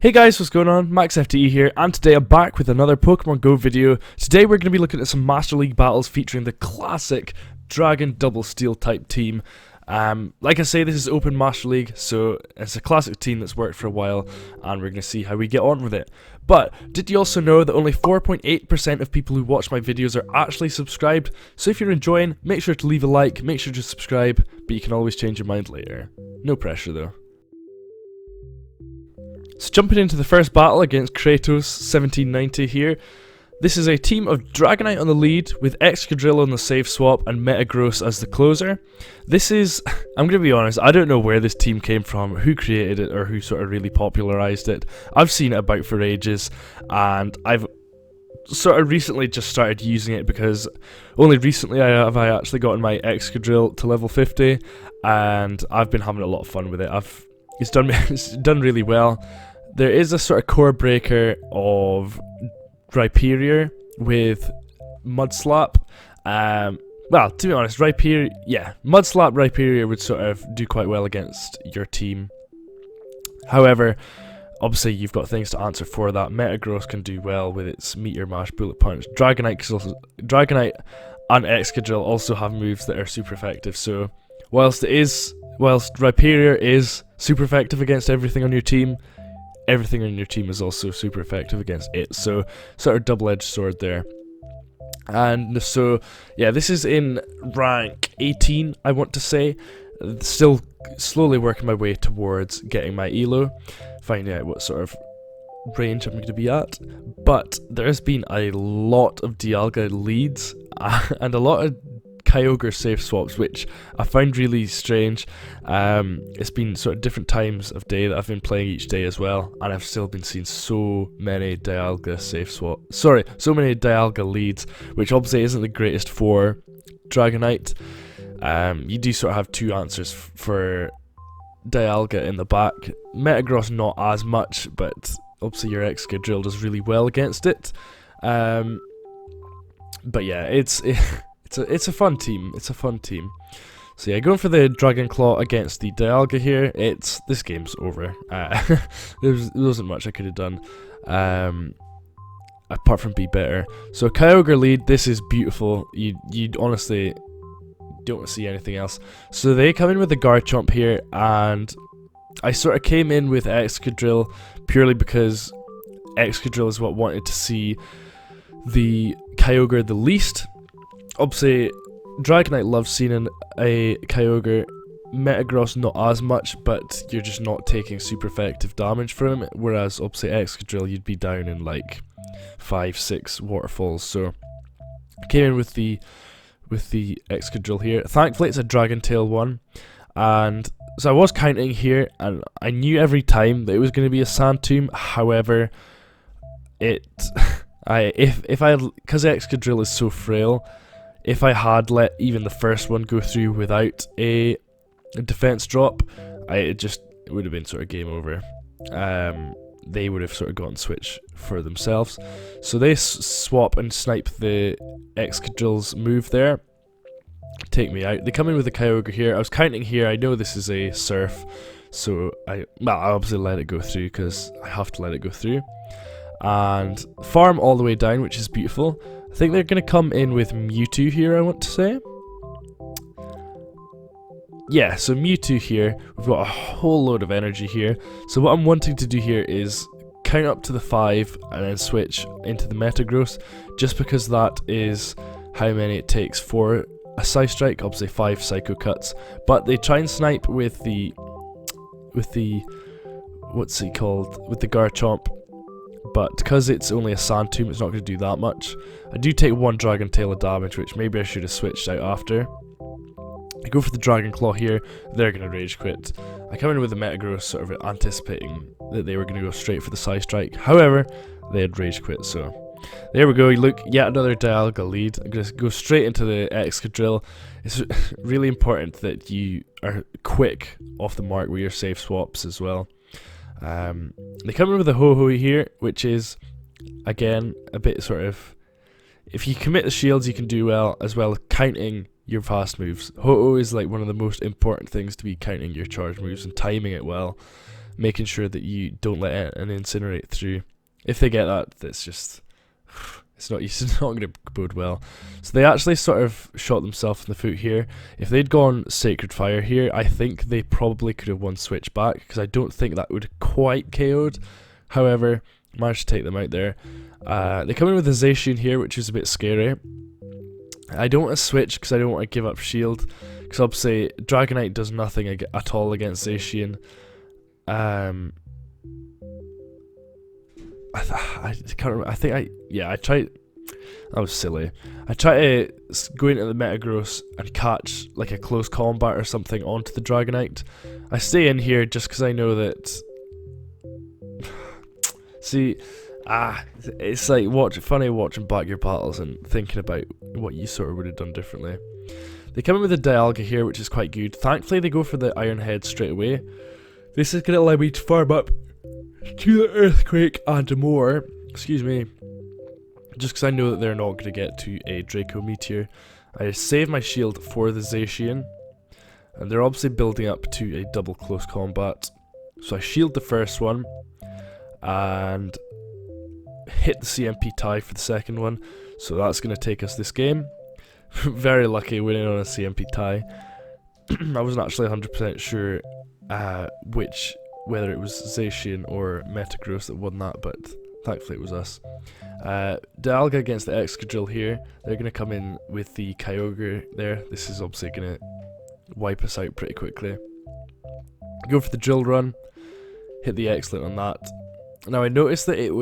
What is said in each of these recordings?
Hey guys, what's going on? MaxFTE here, and today I'm back with another Pokemon Go video. Today we're going to be looking at some Master League battles featuring the classic Dragon Double Steel type team. Like I say, this is Open Master League, so it's a classic team that's worked for a while, and we're going to see how we get on with it. But did you also know that only 4.8% of people who watch my videos are actually subscribed? So if you're enjoying, make sure to leave a like, make sure to subscribe, but you can always change your mind later. No pressure though. So jumping into the first battle against Kratos 1790 here. This is a team of Dragonite on the lead with Excadrill on the save swap and Metagross as the closer. This is, I'm going to be honest, I don't know where this team came from, who created it or who sort of really popularized it. I've seen it about for ages and I've sort of recently just started using it because only recently have I actually gotten my Excadrill to level 50 and I've been having a lot of fun with it. It's done really well. There is a sort of core breaker of Rhyperior with Mudslap. Well, to be honest, Mudslap Rhyperior would sort of do quite well against your team. However, obviously you've got things to answer for that. Metagross can do well with its Meteor Mash, Bullet Punch. Dragonite and Excadrill also have moves that are super effective. So whilst Rhyperior is super effective against everything on your team is also super effective against it, so sort of double-edged sword there. And so yeah, this is in rank 18, I want to say. Still slowly working my way towards getting my elo, finding out what sort of range I'm going to be at. But there's been a lot of Dialga leads and a lot of Kyogre safe swaps, which I find really strange. It's been sort of different times of day that I've been playing each day as well, and I've still been seeing so many Dialga leads, which obviously isn't the greatest for Dragonite. You do sort of have two answers for Dialga in the back. Metagross not as much, but obviously your Excadrill does really well against it. But yeah, It's a fun team. It's a fun team. So yeah, going for the Dragon Claw against the Dialga here. This game's over. There wasn't much I could have done, apart from be better. So Kyogre lead. This is beautiful. You'd honestly don't see anything else. So they come in with the Garchomp here, and I sort of came in with Excadrill purely because Excadrill is what wanted to see the Kyogre the least. Obviously, Dragonite loves seeing a Kyogre. Metagross not as much, but you're just not taking super effective damage from him. Whereas, obviously, Excadrill, you'd be down in like 5-6 waterfalls. So, I came in with the Excadrill here. Thankfully, it's a Dragon Tail one, and so I was counting here, and I knew every time that it was going to be a Sand Tomb. However, because Excadrill is so frail. If I had let even the first one go through without a defense drop, it would have been sort of game over. They would have sort of gotten switch for themselves. So they swap and snipe the Excadrill's move there, take me out. They come in with the Kyogre here. I was counting here. I know this is a Surf, so I obviously let it go through because I have to let it go through. And farm all the way down, which is beautiful. I think they're going to come in with Mewtwo here, I want to say. Yeah, so Mewtwo here. We've got a whole load of energy here. So what I'm wanting to do here is count up to the 5 and then switch into the Metagross, just because that is how many it takes for a Psystrike. Obviously 5 Psycho Cuts. But they try and snipe with the what's he called? With the Garchomp. But because it's only a Sand Tomb, it's not going to do that much. I do take 1 Dragon Tail of damage, which maybe I should have switched out after. I go for the Dragon Claw here. They're going to Rage Quit. I come in with the Metagross, sort of anticipating that they were going to go straight for the Psystrike. However, they had Rage Quit, so there we go. Look, yet another Dialga lead. I'm going to go straight into the Excadrill. It's really important that you are quick off the mark with your safe swaps as well. They come in with a Ho-Oh here, which is, again, a bit sort of, if you commit the shields, you can do well, as well as counting your fast moves. Ho-Oh is like one of the most important things to be counting your charge moves and timing it well. making sure that you don't let an incinerate through. If they get that, it's just it's not going to bode well. So they actually sort of shot themselves in the foot here. If they'd gone Sacred Fire here, I think they probably could have won switch back, because I don't think that would quite KO'd. However, managed to take them out there. They come in with a Zacian here, which is a bit scary. I don't want to switch because I don't want to give up shield, because obviously Dragonite does nothing at all against Zacian. I can't remember. I tried. That was silly. I tried to go into the Metagross and catch like a close combat or something onto the Dragonite. I stay in here just because I know that. See, it's like funny watching back your battles and thinking about what you sort of would have done differently. They come in with a Dialga here, which is quite good. Thankfully, they go for the Iron Head straight away. This is going to allow me to farm up to the Earthquake and more. Excuse me. Just because I know that they're not going to get to a Draco Meteor. I save my shield for the Zacian. And they're obviously building up to a double close combat. So I shield the first one. And hit the CMP tie for the second one. So that's going to take us this game. Very lucky winning on a CMP tie. I wasn't actually 100% sure whether it was Zacian or Metagross that won that, but thankfully it was us. Dialga against the Excadrill here. They're going to come in with the Kyogre there. This is obviously going to wipe us out pretty quickly. Go for the Drill Run. Hit the Excellent on that. Now I noticed that it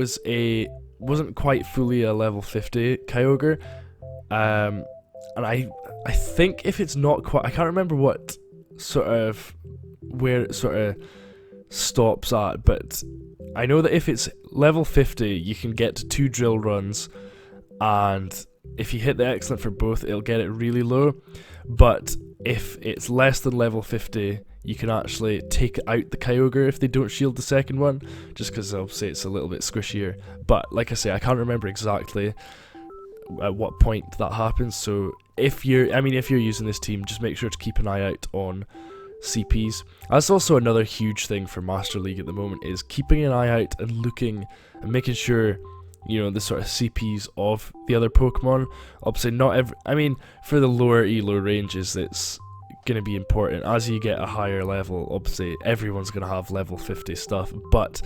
wasn't quite fully a level 50 Kyogre, and I think if it's not quite, I can't remember what where it sort of stops at, but I know that if it's level 50, you can get to 2 drill runs, and if you hit the Excellent for both, it'll get it really low. But if it's less than level 50, you can actually take out the Kyogre if they don't shield the second one, just because obviously it's a little bit squishier. But like I say, I can't remember exactly at what point that happens. So if you're using this team, just make sure to keep an eye out on CPs. That's also another huge thing for Master League at the moment, is keeping an eye out and looking and making sure, you know, the sort of CPs of the other Pokemon. Obviously for the lower ELO ranges, it's going to be important. As you get a higher level, obviously everyone's going to have level 50 stuff, but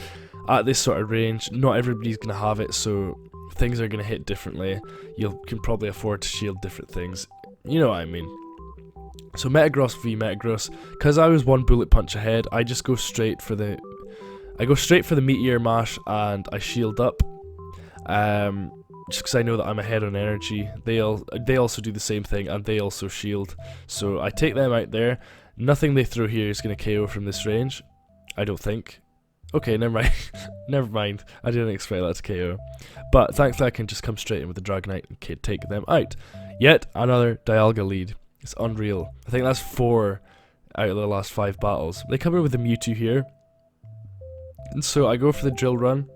at this sort of range, not everybody's going to have it, so things are going to hit differently. You can probably afford to shield different things, you know what I mean. So Metagross v Metagross, because I was one bullet punch ahead, I just go straight for the Meteor Mash and I shield up, just because I know that I'm ahead on energy. They also do the same thing, and they also shield. So I take them out there. Nothing they throw here is going to KO from this range, I don't think. Okay, never mind. Never mind. I didn't expect that to KO. But thankfully I can just come straight in with the Dragonite and take them out. Yet another Dialga lead. It's unreal. I think that's 4 out of the last 5 battles. They come in with the Mewtwo here. And so I go for the Drill Run.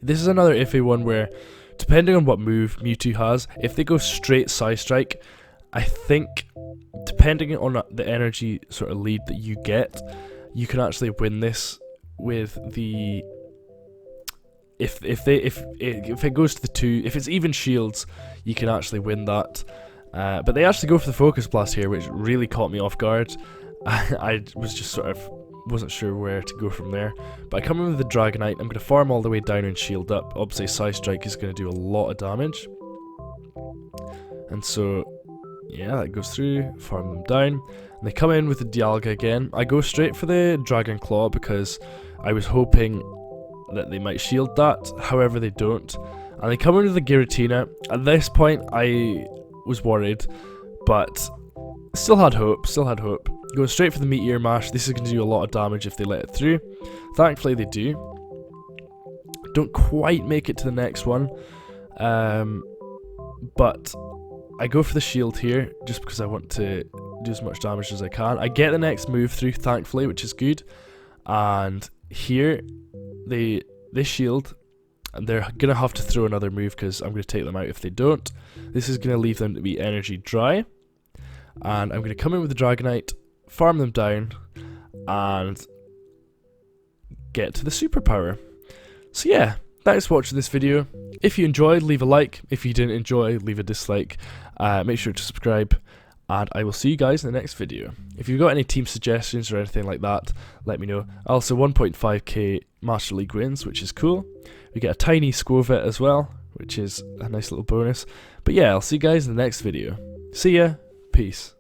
This is another iffy one where, depending on what move Mewtwo has, if they go straight Psystrike, I think, depending on the energy sort of lead that you get, you can actually win this with the... If it goes to the 2, if it's even shields, you can actually win that. But they actually go for the Focus Blast here, which really caught me off guard. I was just sort of wasn't sure where to go from there. But I come in with the Dragonite. I'm going to farm all the way down and shield up. Obviously, Psystrike is going to do a lot of damage. And so, yeah, that goes through. Farm them down. And they come in with the Dialga again. I go straight for the Dragon Claw because I was hoping that they might shield that. However, they don't. And they come in with the Giratina. At this point, I was worried, but still had hope. Going straight for the Meteor Mash. This is going to do a lot of damage if they let it through. Thankfully they do. Don't quite make it to the next one. But I go for the shield here just because I want to do as much damage as I can. I get the next move through, thankfully, which is good. And here they shield. And they're going to have to throw another move because I'm going to take them out if they don't. This is going to leave them to be energy dry. And I'm going to come in with the Dragonite, farm them down, and get to the superpower. So yeah, thanks for watching this video. If you enjoyed, leave a like. If you didn't enjoy, leave a dislike. Make sure to subscribe, and I will see you guys in the next video. If you've got any team suggestions or anything like that, let me know. Also 1.5k Master League wins, which is cool. We get a tiny Squovit as well, which is a nice little bonus. But yeah, I'll see you guys in the next video. See ya, peace.